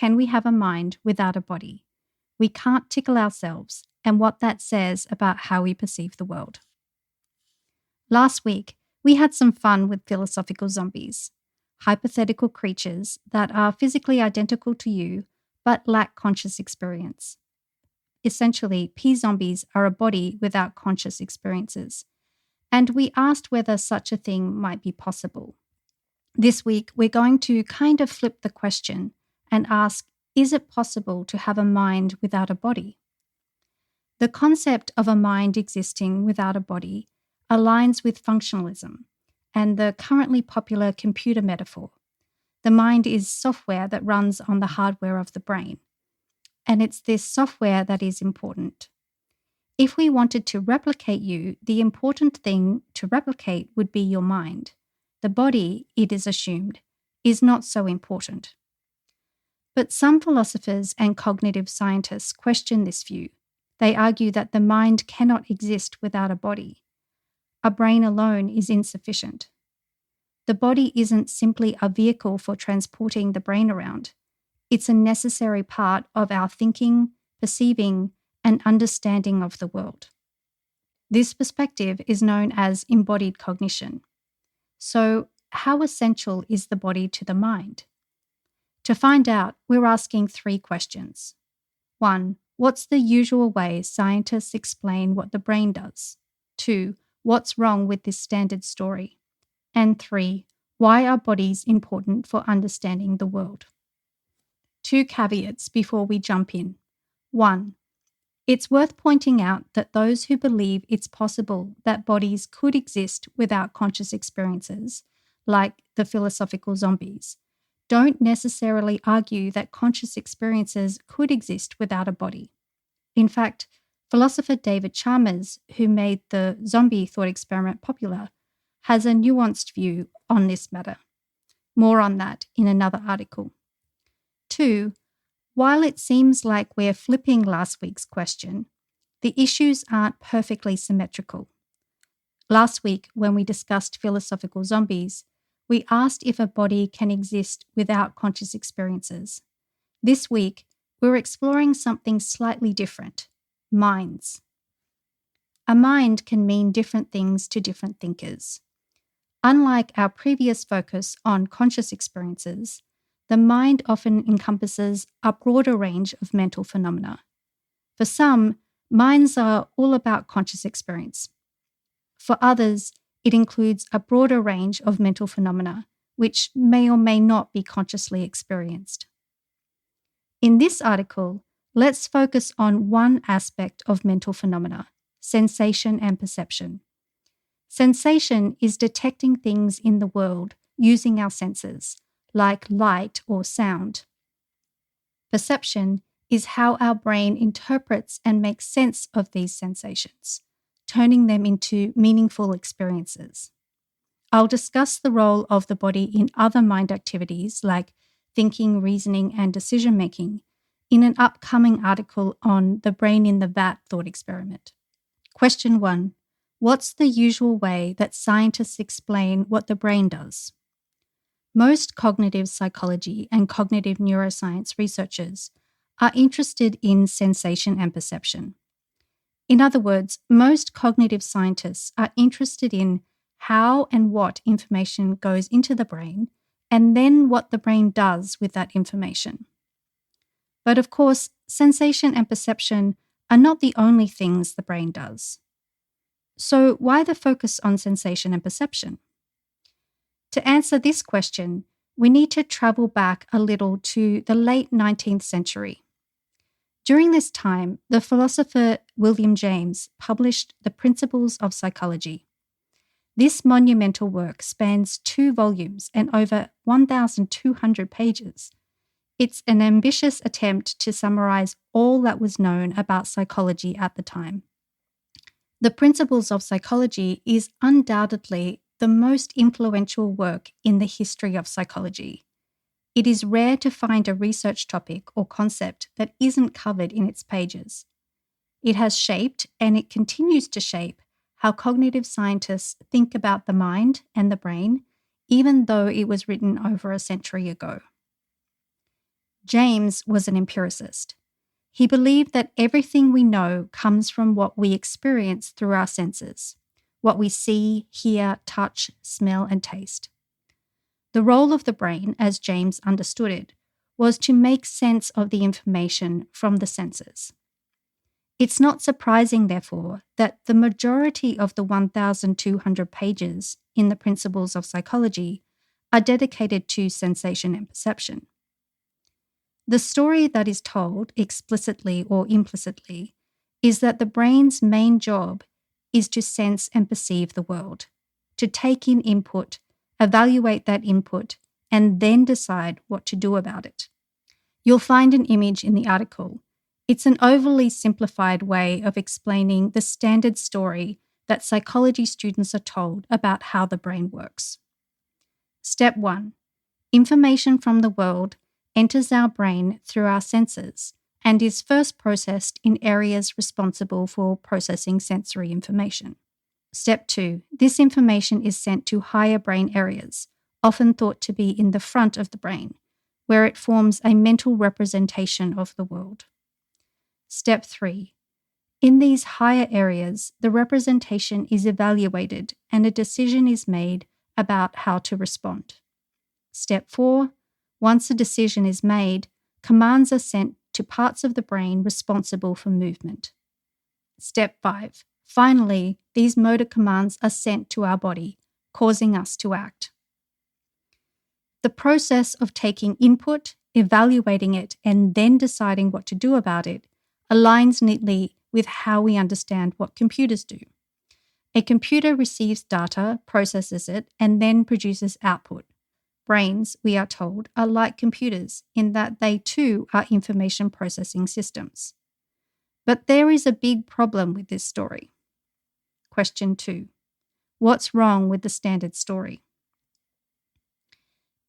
Can we have a mind without a body? We can't tickle ourselves, and what that says about how we perceive the world. Last week, we had some fun with philosophical zombies, hypothetical creatures that are physically identical to you but lack conscious experience. Essentially, P-zombies are a body without conscious experiences, and we asked whether such a thing might be possible. This week, we're going to kind of flip the question and ask, is it possible to have a mind without a body? The concept of a mind existing without a body aligns with functionalism and the currently popular computer metaphor. The mind is software that runs on the hardware of the brain, and it's this software that is important. If we wanted to replicate you, the important thing to replicate would be your mind. The body, it is assumed, is not so important. But some philosophers and cognitive scientists question this view. They argue that the mind cannot exist without a body. A brain alone is insufficient. The body isn't simply a vehicle for transporting the brain around. It's a necessary part of our thinking, perceiving, and understanding of the world. This perspective is known as embodied cognition. So, how essential is the body to the mind? To find out, we're asking 3 questions. 1. What's the usual way scientists explain what the brain does? 2. What's wrong with this standard story? And 3. Why are bodies important for understanding the world? 2 caveats before we jump in. 1. It's worth pointing out that those who believe it's possible that bodies could exist without conscious experiences, like the philosophical zombies, don't necessarily argue that conscious experiences could exist without a body. In fact, philosopher David Chalmers, who made the zombie thought experiment popular, has a nuanced view on this matter. More on that in another article. 2. While it seems like we're flipping last week's question, the issues aren't perfectly symmetrical. Last week, when we discussed philosophical zombies, we asked if a body can exist without conscious experiences. This week, we're exploring something slightly different: minds. A mind can mean different things to different thinkers. Unlike our previous focus on conscious experiences, the mind often encompasses a broader range of mental phenomena. For some, minds are all about conscious experience. For others, it includes a broader range of mental phenomena, which may or may not be consciously experienced. In this article, let's focus on one aspect of mental phenomena: sensation and perception. Sensation is detecting things in the world using our senses, like light or sound. Perception is how our brain interprets and makes sense of these sensations, turning them into meaningful experiences. I'll discuss the role of the body in other mind activities like thinking, reasoning, and decision-making in an upcoming article on the brain in the vat thought experiment. Question 1. What's the usual way that scientists explain what the brain does? Most cognitive psychology and cognitive neuroscience researchers are interested in sensation and perception. In other words, most cognitive scientists are interested in how and what information goes into the brain, and then what the brain does with that information. But of course, sensation and perception are not the only things the brain does. So why the focus on sensation and perception? To answer this question, we need to travel back a little to the late 19th century. During this time, the philosopher William James published The Principles of Psychology. This monumental work spans 2 volumes and over 1,200 pages. It's an ambitious attempt to summarize all that was known about psychology at the time. The Principles of Psychology is undoubtedly the most influential work in the history of psychology. It is rare to find a research topic or concept that isn't covered in its pages. It has shaped, and it continues to shape, how cognitive scientists think about the mind and the brain, even though it was written over a century ago. James was an empiricist. He believed that everything we know comes from what we experience through our senses, what we see, hear, touch, smell, and taste. The role of the brain, as James understood it, was to make sense of the information from the senses. It's not surprising, therefore, that the majority of the 1,200 pages in the Principles of Psychology are dedicated to sensation and perception. The story that is told, explicitly or implicitly, is that the brain's main job is to sense and perceive the world, to take in input, evaluate that input, and then decide what to do about it. You'll find an image in the article. It's an overly simplified way of explaining the standard story that psychology students are told about how the brain works. Step 1. Information from the world enters our brain through our senses and is first processed in areas responsible for processing sensory information. Step 2. This information is sent to higher brain areas, often thought to be in the front of the brain, where it forms a mental representation of the world. Step 3. In these higher areas, the representation is evaluated and a decision is made about how to respond. Step 4. Once a decision is made, commands are sent to parts of the brain responsible for movement. Step 5. Finally, these motor commands are sent to our body, causing us to act. The process of taking input, evaluating it, and then deciding what to do about it aligns neatly with how we understand what computers do. A computer receives data, processes it, and then produces output. Brains, we are told, are like computers in that they too are information processing systems. But there is a big problem with this story. Question 2. What's wrong with the standard story?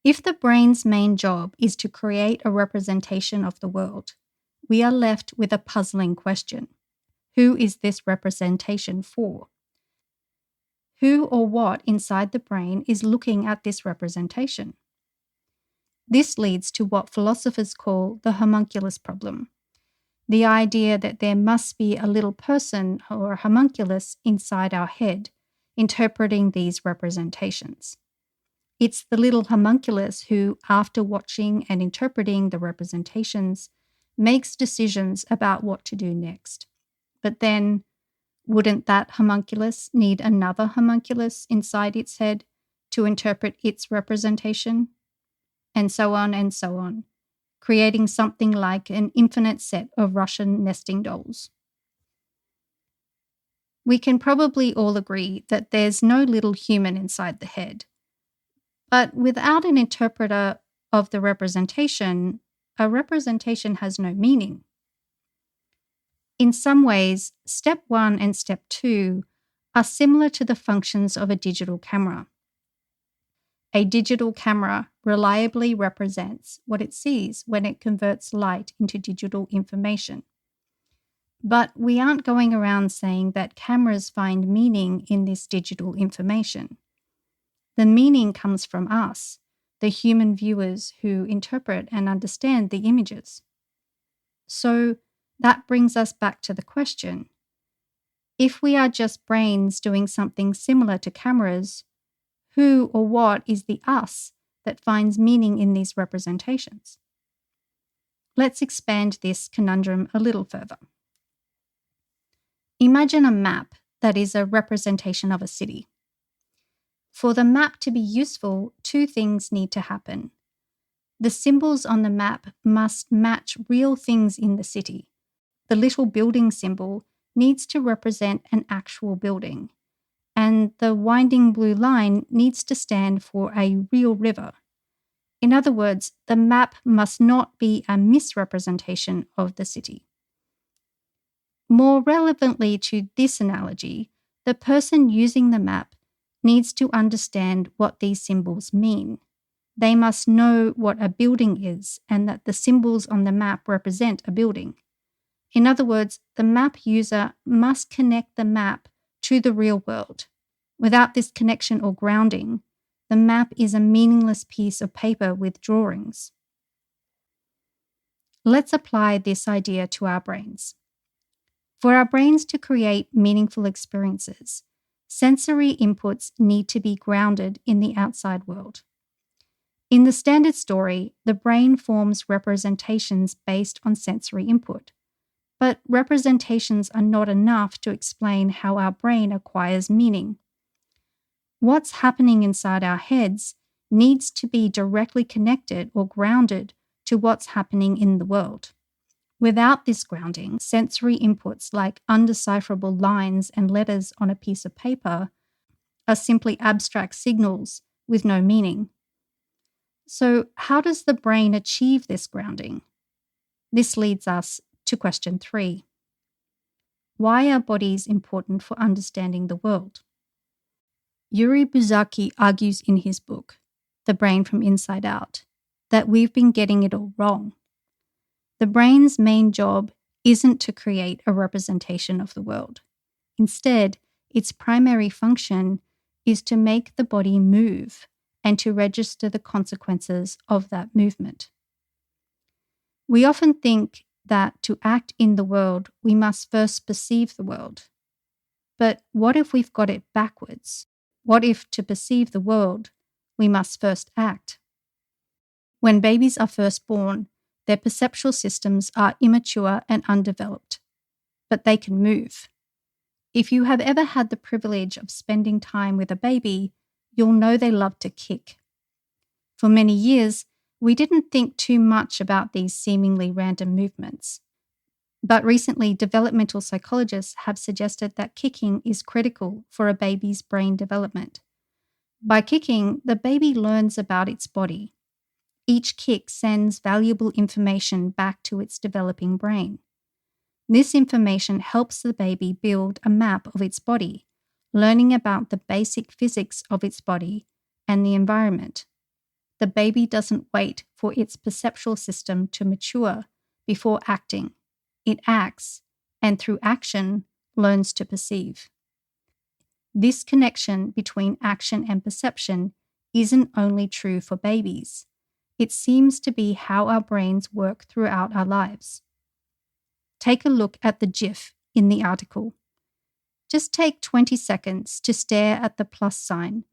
If the brain's main job is to create a representation of the world, we are left with a puzzling question. Who is this representation for? Who or what inside the brain is looking at this representation? This leads to what philosophers call the homunculus problem, the idea that there must be a little person or homunculus inside our head interpreting these representations. It's the little homunculus who, after watching and interpreting the representations, makes decisions about what to do next. But then, wouldn't that homunculus need another homunculus inside its head to interpret its representation? And so on, creating something like an infinite set of Russian nesting dolls. We can probably all agree that there's no little human inside the head. But without an interpreter of the representation, a representation has no meaning. In some ways, step 1 and step 2 are similar to the functions of a digital camera. A digital camera reliably represents what it sees when it converts light into digital information. But we aren't going around saying that cameras find meaning in this digital information. The meaning comes from us, the human viewers who interpret and understand the images. So that brings us back to the question. If we are just brains doing something similar to cameras, who or what is the us that finds meaning in these representations? Let's expand this conundrum a little further. Imagine a map that is a representation of a city. For the map to be useful, 2 things need to happen. The symbols on the map must match real things in the city. The little building symbol needs to represent an actual building, and the winding blue line needs to stand for a real river. In other words, the map must not be a misrepresentation of the city. More relevantly to this analogy, the person using the map needs to understand what these symbols mean. They must know what a building is and that the symbols on the map represent a building. In other words, the map user must connect the map to the real world. Without this connection or grounding, the map is a meaningless piece of paper with drawings. Let's apply this idea to our brains. For our brains to create meaningful experiences, sensory inputs need to be grounded in the outside world. In the standard story, the brain forms representations based on sensory input. But representations are not enough to explain how our brain acquires meaning. What's happening inside our heads needs to be directly connected or grounded to what's happening in the world. Without this grounding, sensory inputs like undecipherable lines and letters on a piece of paper are simply abstract signals with no meaning. So, how does the brain achieve this grounding? This leads us to question 3. Why are bodies important for understanding the world? Yuri Buzaki argues in his book, The Brain from Inside Out, that we've been getting it all wrong. The brain's main job isn't to create a representation of the world. Instead, its primary function is to make the body move and to register the consequences of that movement. We often think that to act in the world, we must first perceive the world. But what if we've got it backwards? What if to perceive the world, we must first act? When babies are first born, their perceptual systems are immature and undeveloped, but they can move. If you have ever had the privilege of spending time with a baby, you'll know they love to kick. For many years, we didn't think too much about these seemingly random movements. But recently, developmental psychologists have suggested that kicking is critical for a baby's brain development. By kicking, the baby learns about its body. Each kick sends valuable information back to its developing brain. This information helps the baby build a map of its body, learning about the basic physics of its body and the environment. The baby doesn't wait for its perceptual system to mature before acting. It acts, and through action, learns to perceive. This connection between action and perception isn't only true for babies. It seems to be how our brains work throughout our lives. Take a look at the GIF in the article. Just take 20 seconds to stare at the plus sign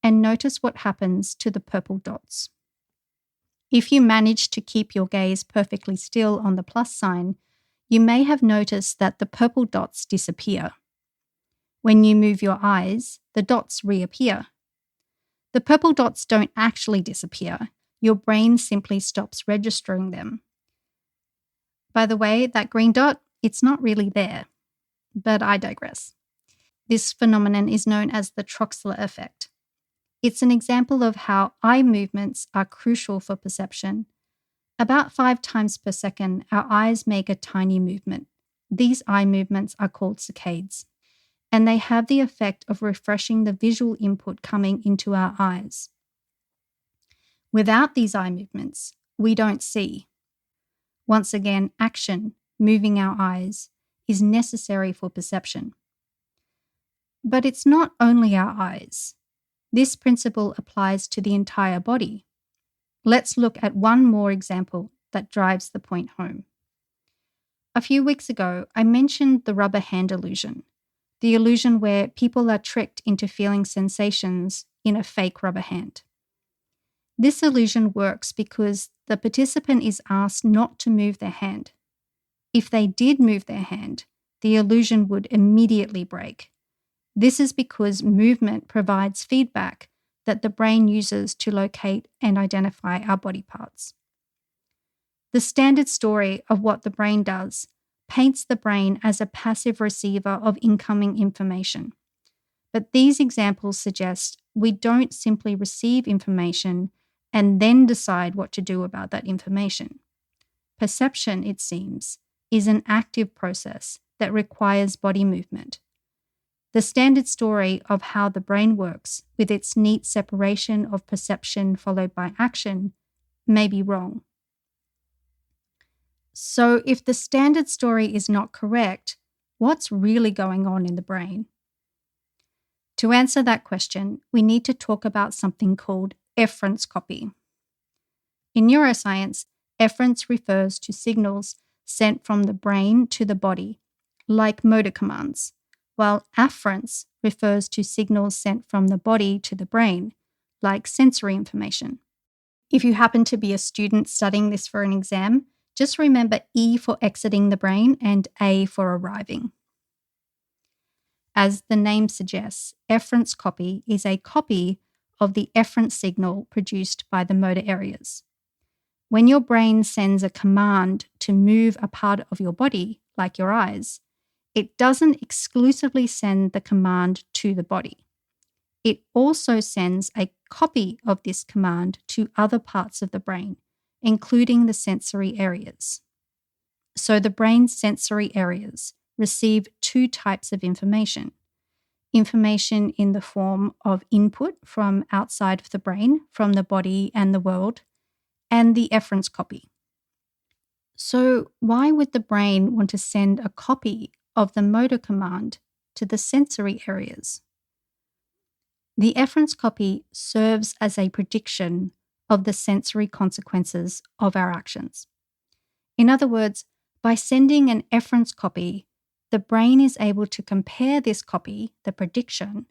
and notice what happens to the purple dots. If you manage to keep your gaze perfectly still on the plus sign, you may have noticed that the purple dots disappear. When you move your eyes, the dots reappear. The purple dots don't actually disappear. Your brain simply stops registering them. By the way, that green dot, it's not really there. But I digress. This phenomenon is known as the Troxler effect. It's an example of how eye movements are crucial for perception. About 5 times per second, our eyes make a tiny movement. These eye movements are called saccades, and they have the effect of refreshing the visual input coming into our eyes. Without these eye movements, we don't see. Once again, action, moving our eyes, is necessary for perception. But it's not only our eyes. This principle applies to the entire body. Let's look at one more example that drives the point home. A few weeks ago, I mentioned the rubber hand illusion, the illusion where people are tricked into feeling sensations in a fake rubber hand. This illusion works because the participant is asked not to move their hand. If they did move their hand, the illusion would immediately break. This is because movement provides feedback that the brain uses to locate and identify our body parts. The standard story of what the brain does paints the brain as a passive receiver of incoming information. But these examples suggest we don't simply receive information and then decide what to do about that information. Perception, it seems, is an active process that requires body movement. The standard story of how the brain works, with its neat separation of perception followed by action, may be wrong. So, if the standard story is not correct, what's really going on in the brain? To answer that question, we need to talk about something called efference copy. In neuroscience, efference refers to signals sent from the brain to the body, like motor commands, while afference refers to signals sent from the body to the brain, like sensory information. If you happen to be a student studying this for an exam, just remember E for exiting the brain and A for arriving. As the name suggests, efference copy is a copy of the efference signal produced by the motor areas. When your brain sends a command to move a part of your body, like your eyes, it doesn't exclusively send the command to the body. It also sends a copy of this command to other parts of the brain, including the sensory areas. So the brain's sensory areas receive two types of information. Information in the form of input from outside of the brain, from the body and the world, and the efference copy. So why would the brain want to send a copy of the motor command to the sensory areas? The efference copy serves as a prediction of the sensory consequences of our actions. In other words, by sending an efference copy, the brain is able to compare this copy, the prediction,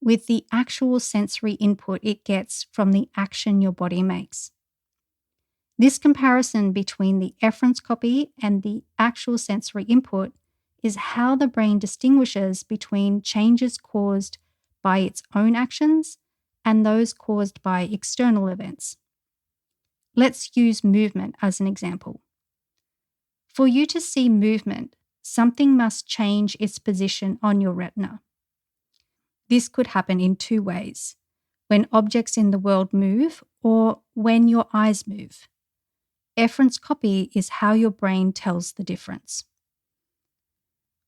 with the actual sensory input it gets from the action your body makes. This comparison between the efference copy and the actual sensory input is how the brain distinguishes between changes caused by its own actions and those caused by external events. Let's use movement as an example. For you to see movement, something must change its position on your retina. This could happen in two ways: when objects in the world move or when your eyes move. Efference copy is how your brain tells the difference.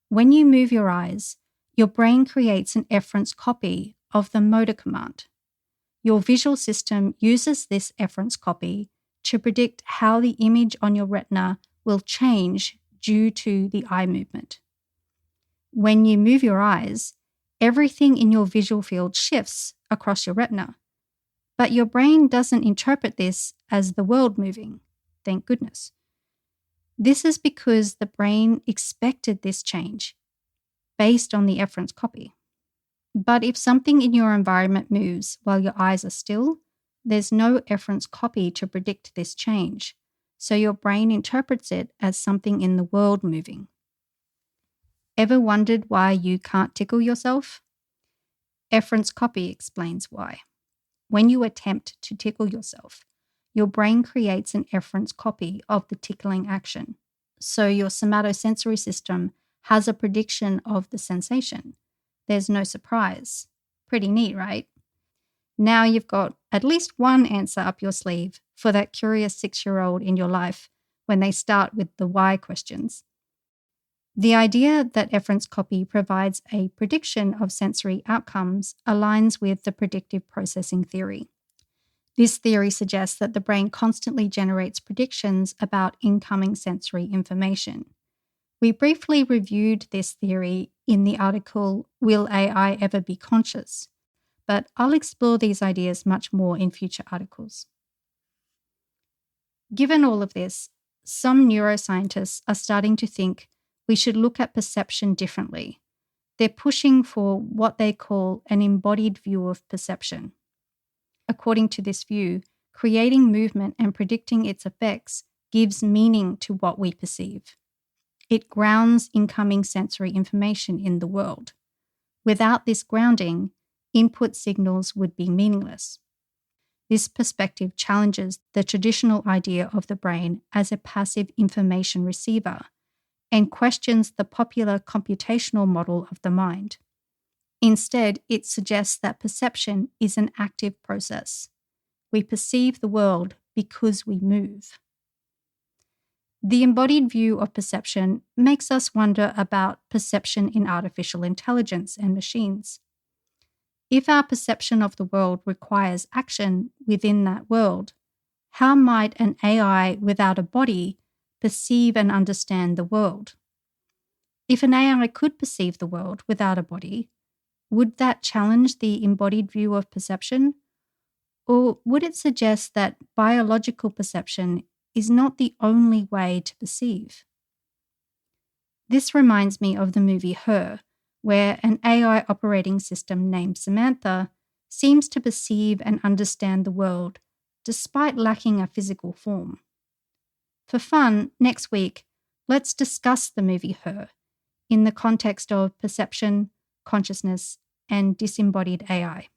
When you move your eyes, your brain creates an efference copy of the motor command. Your visual system uses this efference copy to predict how the image on your retina will change due to the eye movement. When you move your eyes, everything in your visual field shifts across your retina, but your brain doesn't interpret this as the world moving. Thank goodness. This is because the brain expected this change based on the efference copy. But if something in your environment moves while your eyes are still, there's no efference copy to predict this change, so your brain interprets it as something in the world moving. Ever wondered why you can't tickle yourself? Efference copy explains why. When you attempt to tickle yourself, your brain creates an efference copy of the tickling action. So your somatosensory system has a prediction of the sensation. There's no surprise. Pretty neat, right? Now you've got at least one answer up your sleeve for that curious 6-year-old in your life when they start with the why questions. The idea that efference copy provides a prediction of sensory outcomes aligns with the predictive processing theory. This theory suggests that the brain constantly generates predictions about incoming sensory information. We briefly reviewed this theory in the article, Will AI Ever Be Conscious? But I'll explore these ideas much more in future articles. Given all of this, some neuroscientists are starting to think we should look at perception differently. They're pushing for what they call an embodied view of perception. According to this view, creating movement and predicting its effects gives meaning to what we perceive. It grounds incoming sensory information in the world. Without this grounding, input signals would be meaningless. This perspective challenges the traditional idea of the brain as a passive information receiver and questions the popular computational model of the mind. Instead, it suggests that perception is an active process. We perceive the world because we move. The embodied view of perception makes us wonder about perception in artificial intelligence and machines. If our perception of the world requires action within that world, how might an AI without a body perceive and understand the world? If an AI could perceive the world without a body, would that challenge the embodied view of perception? Or would it suggest that biological perception is not the only way to perceive. This reminds me of the movie Her, where an AI operating system named Samantha seems to perceive and understand the world despite lacking a physical form. For fun, next week, let's discuss the movie Her in the context of perception, consciousness, and disembodied AI.